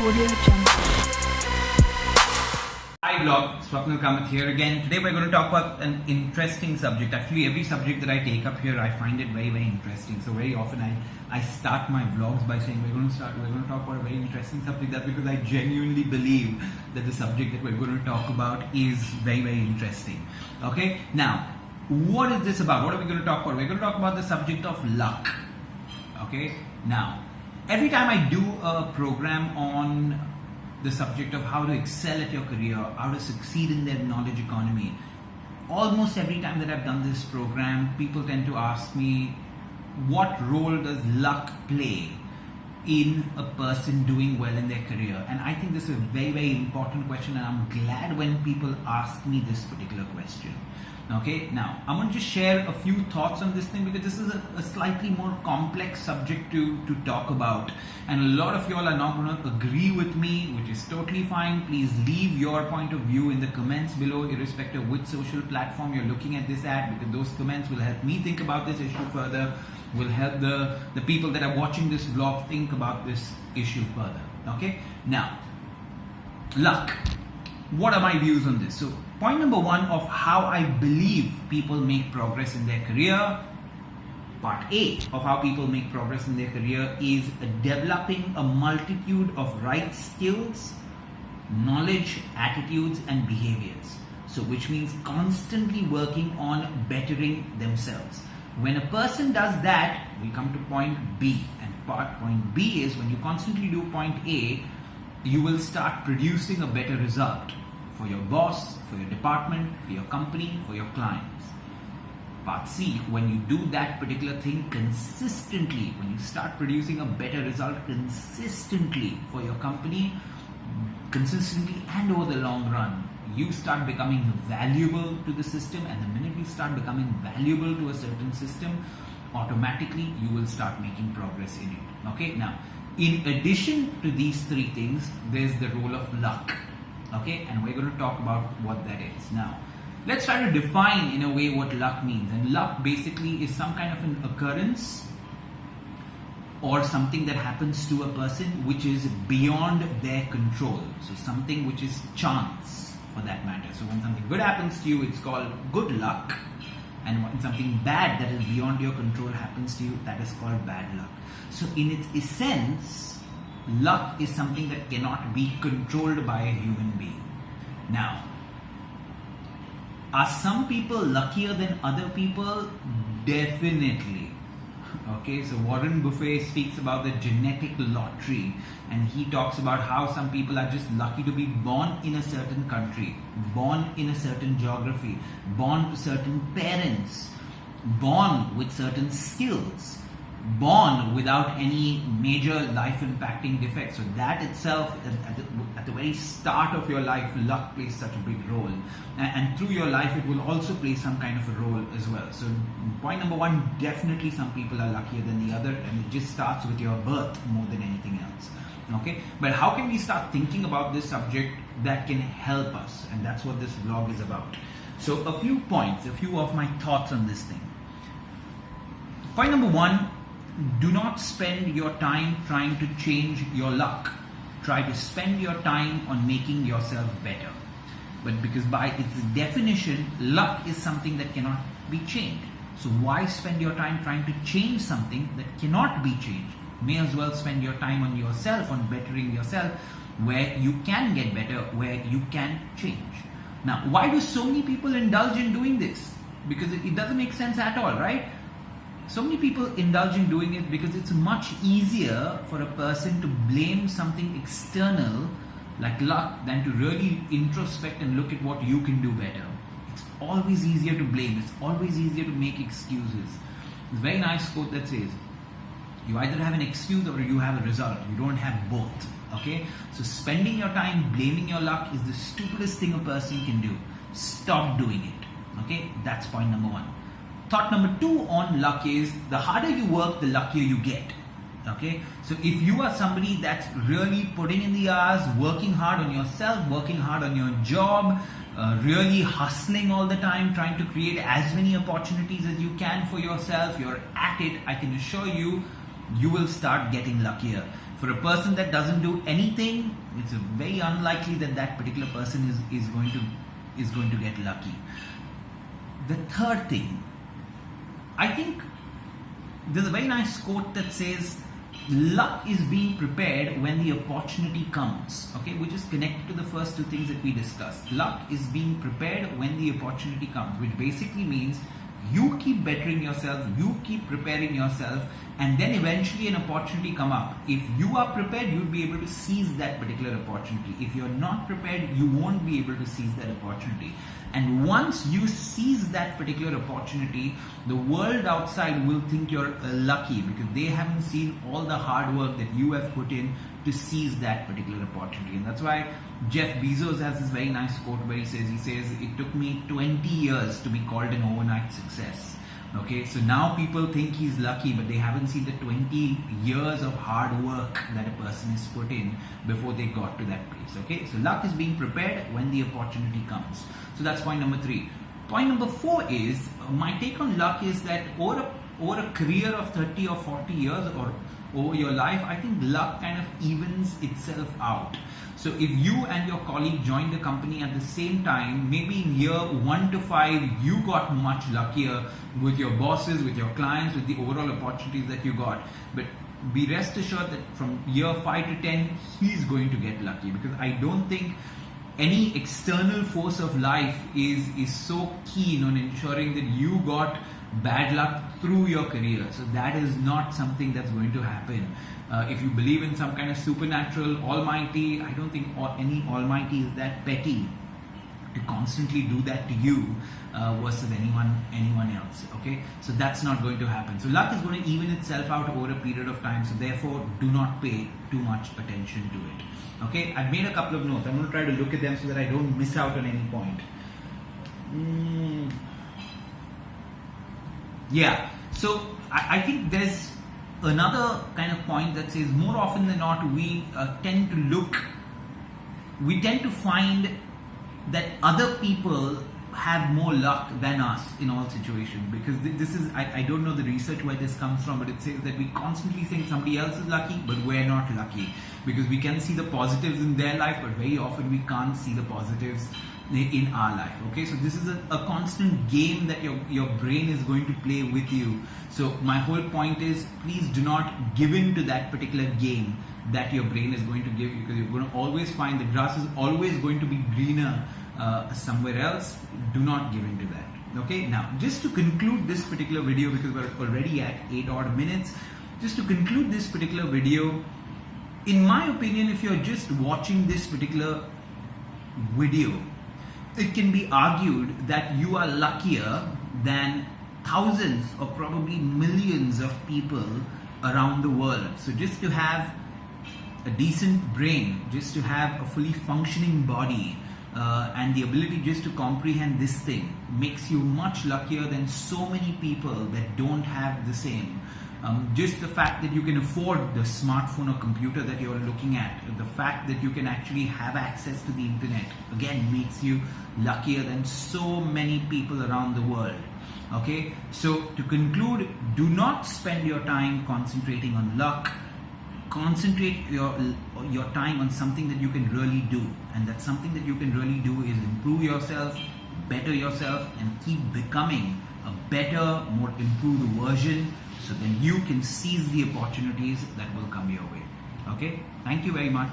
Hi vlog, Swapnil Kamath here again. Today we're going to talk about an interesting subject. Actually, every subject that I take up here, I find it very, very interesting. So very often I start my vlogs by saying we're going to talk about a very interesting subject. That's because I genuinely believe that the subject that we're going to talk about is very, very interesting. Okay, now what is this about? What are we going to talk about? We're going to talk about the subject of luck. Okay, now every time I do a program on the subject of how to excel at your career, how to succeed in the knowledge economy, almost every time that I've done this program, people tend to ask me, what role does luck play in a person doing well in their career? And I think this is a very, very important question, and I'm glad when people ask me this particular question. Okay, now I'm going to just share a few thoughts on this thing because this is a slightly more complex subject to talk about, and a lot of y'all are not going to agree with me, which is totally fine. Please leave your point of view in the comments below, irrespective of which social platform you're looking at this at, because those comments will help me think about this issue further, will help the people that are watching this vlog think about this issue further. Okay, now luck. What are my views on this? So point number one of how I believe people make progress in their career, part A of how people make progress in their career is developing a multitude of right skills, knowledge, attitudes and behaviors. So which means constantly working on bettering themselves. When a person does that, we come to point B, and point B is when you constantly do point A, you will start producing a better result for your boss, for your department, for your company, for your clients. Part C, when you do that particular thing consistently, when you start producing a better result consistently for your company, consistently and over the long run, you start becoming valuable to the system, and the minute you start becoming valuable to a certain system, automatically you will start making progress in it. Okay, now in addition to these three things, there's the role of luck. Okay, and we're going to talk about what that is. Now, let's try to define in a way what luck means. And luck basically is some kind of an occurrence or something that happens to a person which is beyond their control. So something which is chance for that matter. So when something good happens to you, it's called good luck. And when something bad that is beyond your control happens to you, that is called bad luck. So in its essence, luck is something that cannot be controlled by a human being. Now, are some people luckier than other people? Definitely. Okay, so Warren Buffett speaks about the genetic lottery, and he talks about how some people are just lucky to be born in a certain country, born in a certain geography, born to certain parents, born with certain skills, born without any major life impacting defects. So that itself, at the very start of your life, luck plays such a big role, and through your life it will also play some kind of a role as well. So point number one, definitely some people are luckier than the other, and it just starts with your birth more than anything else. Okay, but how can we start thinking about this subject that can help us? And that's what this vlog is about. So a few points, a few of my thoughts on this thing. Point number one, do not spend your time trying to change your luck. Try to spend your time on making yourself better. But because by its definition, luck is something that cannot be changed. So why spend your time trying to change something that cannot be changed? May as well spend your time on yourself, on bettering yourself, where you can get better, where you can change. Now, why do so many people indulge in doing this? Because it doesn't make sense at all, right? So many people indulge in doing it because it's much easier for a person to blame something external like luck than to really introspect and look at what you can do better. It's always easier to blame. It's always easier to make excuses. There's a very nice quote that says, you either have an excuse or you have a result. You don't have both. Okay? So spending your time blaming your luck is the stupidest thing a person can do. Stop doing it. Okay? That's point number one. Thought number two on luck is, the harder you work, the luckier you get. Okay, so if you are somebody that's really putting in the hours, working hard on yourself, working hard on your job, really hustling all the time, trying to create as many opportunities as you can for yourself, you're at it, I can assure you you will start getting luckier. For a person that doesn't do anything, it's very unlikely that that particular person is going to get lucky. The third thing, I think there's a very nice quote that says, luck is being prepared when the opportunity comes, okay, which is connected to the first two things that we discussed. Luck is being prepared when the opportunity comes, which basically means you keep bettering yourself, you keep preparing yourself, and then eventually an opportunity come up. If you are prepared, you'll be able to seize that particular opportunity. If you're not prepared, you won't be able to seize that opportunity. And once you seize that particular opportunity, the world outside will think you're lucky because they haven't seen all the hard work that you have put in to seize that particular opportunity. And that's why Jeff Bezos has this very nice quote where he says, it took me 20 years to be called an overnight success. Okay, so now people think he's lucky, but they haven't seen the 20 years of hard work that a person has put in before they got to that place. Okay, so luck is being prepared when the opportunity comes. So that's point number 3. Point number 4 is, my take on luck is that over a career of 30 or 40 years or over your life, I think luck kind of evens itself out. So if you and your colleague joined the company at the same time, maybe in year 1 to 5, you got much luckier with your bosses, with your clients, with the overall opportunities that you got. But be rest assured that from year 5 to 10, he's going to get lucky, because I don't think any external force of life is so keen on ensuring that you got bad luck through your career. So that is not something that's going to happen. If you believe in some kind of supernatural almighty, I don't think any almighty is that petty to constantly do that to you versus anyone else. Okay, so that's not going to happen. So luck is going to even itself out over a period of time. So therefore, do not pay too much attention to it. Okay, I've made a couple of notes. I'm going to try to look at them so that I don't miss out on any point. Yeah, so I think there's another kind of point that says more often than not we tend to find that other people have more luck than us in all situations, because this is, I don't know the research where this comes from, but it says that we constantly think somebody else is lucky but we're not lucky, because we can see the positives in their life but very often we can't see the positives in our life. Okay, so this is a constant game that your brain is going to play with you. So my whole point is, please do not give in to that particular game that your brain is going to give you, because you're going to always find the grass is always going to be greener somewhere else. Do not give in to that. Okay, now just to conclude this particular video, because we're already at 8 odd minutes, just to conclude this particular video, in my opinion, if you're just watching this particular video, it can be argued that you are luckier than thousands or probably millions of people around the world. So just to have a decent brain, just to have a fully functioning body, and the ability just to comprehend this thing makes you much luckier than so many people that don't have the same. Just the fact that you can afford the smartphone or computer that you're looking at, the fact that you can actually have access to the internet, again makes you luckier than so many people around the world. Okay, so to conclude, do not spend your time concentrating on luck. Concentrate your time on something that you can really do, and that something that you can really do is improve yourself, better yourself, and keep becoming a better, more improved version, so then you can seize the opportunities that will come your way. Okay, thank you very much.